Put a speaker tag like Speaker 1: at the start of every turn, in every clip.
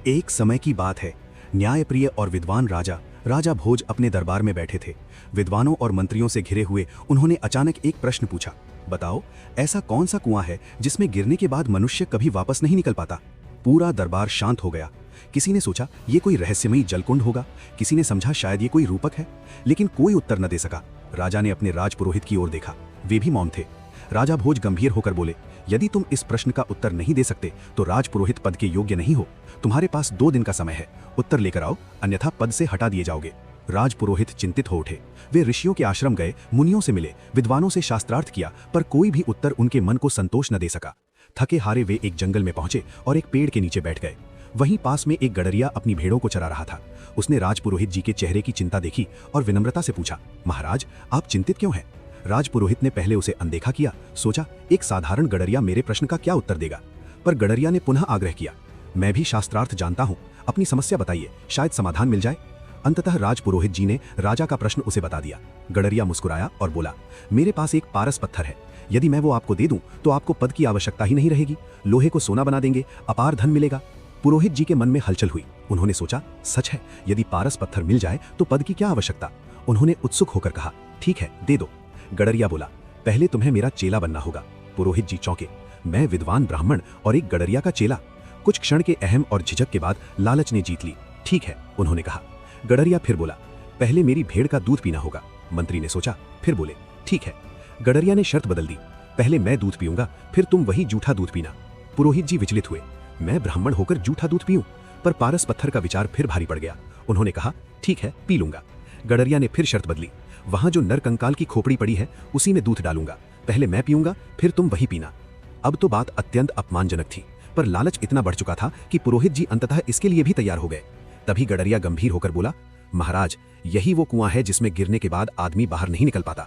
Speaker 1: एक समय की बात है। न्यायप्रिय और विद्वान राजा भोज अपने दरबार में बैठे थे। विद्वानों और मंत्रियों से घिरे हुए उन्होंने अचानक एक प्रश्न पूछा, बताओ ऐसा कौन सा कुआं है जिसमें गिरने के बाद मनुष्य कभी वापस नहीं निकल पाता। पूरा दरबार शांत हो गया। किसी ने सोचा ये कोई रहस्यमयी जलकुंड होगा, किसी ने समझा शायद ये कोई रूपक है, लेकिन कोई उत्तर न दे सका। राजा ने अपने राजपुरोहित की ओर देखा, वे भी मौन थे। राजा भोज गंभीर होकर बोले, यदि तुम इस प्रश्न का उत्तर नहीं दे सकते तो राजपुरोहित पद के योग्य नहीं हो। तुम्हारे पास 2 दिन का समय है, उत्तर लेकर आओ, अन्यथा पद से हटा दिए जाओगे। राजपुरोहित चिंतित हो उठे। वे ऋषियों के आश्रम गए, मुनियों से मिले, विद्वानों से शास्त्रार्थ किया, पर कोई भी उत्तर उनके मन को संतोष न दे सका। थके हारे वे एक जंगल में पहुंचे और एक पेड़ के नीचे बैठ गए। वहीं पास में एक गडरिया अपनी भेड़ों को चरा रहा था। उसने राजपुरोहित जी के चेहरे की चिंता देखी और विनम्रता से पूछा, महाराज आप चिंतित क्यों हैं? राजपुरोहित ने पहले उसे अनदेखा किया, सोचा एक साधारण गडरिया मेरे प्रश्न का क्या उत्तर देगा। पर गडरिया ने पुनः आग्रह किया, मैं भी शास्त्रार्थ जानता हूं, अपनी समस्या बताइए, शायद समाधान मिल जाए। अंततः राजपुरोहित जी ने राजा का प्रश्न उसे बता दिया। गडरिया मुस्कुराया और बोला, मेरे पास एक पारस पत्थर है, यदि मैं वो आपको दे दूं तो आपको पद की आवश्यकता ही नहीं रहेगी, लोहे को सोना बना देंगे, अपार धन मिलेगा। पुरोहित जी के मन में हलचल हुई। उन्होंने सोचा, सच है, यदि पारस पत्थर मिल जाए तो पद की क्या आवश्यकता। उन्होंने उत्सुक होकर कहा, ठीक है, दे दो। गडरिया बोला, पहले तुम्हें मेरा चेला बनना होगा। पुरोहित जी चौंके, मैं विद्वान ब्राह्मण और एक गडरिया का चेला। कुछ क्षण के अहम और झिझक के बाद लालच ने जीत ली। ठीक है, उन्होंने कहा। गडरिया फिर बोला, पहले मेरी भेड़ का दूध पीना होगा। मंत्री ने सोचा, फिर बोले, ठीक है। गडरिया ने शर्त बदल दी, पहले मैं दूध पीऊंगा, फिर तुम वही जूठा दूध पीना। पुरोहित जी विचलित हुए, मैं ब्राह्मण होकर जूठा दूध पीऊं? पर पारस पत्थर का विचार फिर भारी पड़ गया। उन्होंने कहा, ठीक है, पी लूंगा। गडरिया ने फिर शर्त बदली, वहां जो नर कंकाल की खोपड़ी पड़ी है उसी में दूध डालूंगा, पहले मैं पीऊंगा, फिर तुम वही पीना। अब तो बात अत्यंत अपमानजनक थी, पर लालच इतना बढ़ चुका था कि पुरोहित जी अंततः इसके लिए भी तैयार हो गए। तभी गडरिया गंभीर होकर बोला, महाराज यही वो कुआं है जिसमें गिरने के बाद आदमी बाहर नहीं निकल पाता।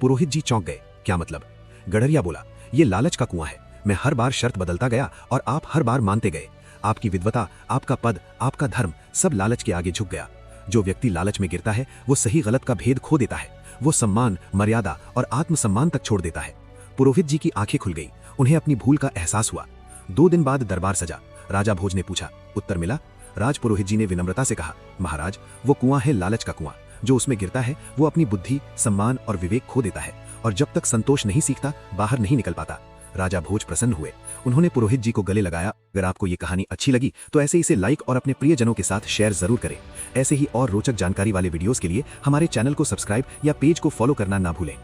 Speaker 1: पुरोहित जी चौंक गए, क्या मतलब? गडरिया बोला, ये लालच का कुआं है। मैं हर बार शर्त बदलता गया और आप हर बार मानते गए। आपकी विद्वता, आपका पद, आपका धर्म, सब लालच के आगे झुक गया। जो व्यक्ति लालच में गिरता है वो सही गलत का भेद खो देता है, वो सम्मान, मर्यादा और आत्मसम्मान तक छोड़ देता है। पुरोहित जी की आंखें खुल गई, उन्हें अपनी भूल का एहसास हुआ। 2 दिन बाद दरबार सजा। राजा भोज ने पूछा, उत्तर मिला? राजपुरोहित जी ने विनम्रता से कहा, महाराज वो कुआं है लालच का कुआं। जो उसमें गिरता है वो अपनी बुद्धि, सम्मान और विवेक खो देता है, और जब तक संतोष नहीं सीखता बाहर नहीं निकल पाता। राजा भोज प्रसन्न हुए। उन्होंने पुरोहित जी को गले लगाया। अगर आपको ये कहानी अच्छी लगी तो ऐसे इसे लाइक और अपने प्रियजनों के साथ शेयर जरूर करें। ऐसे ही और रोचक जानकारी वाले वीडियोस के लिए हमारे चैनल को सब्सक्राइब या पेज को फॉलो करना ना भूलें।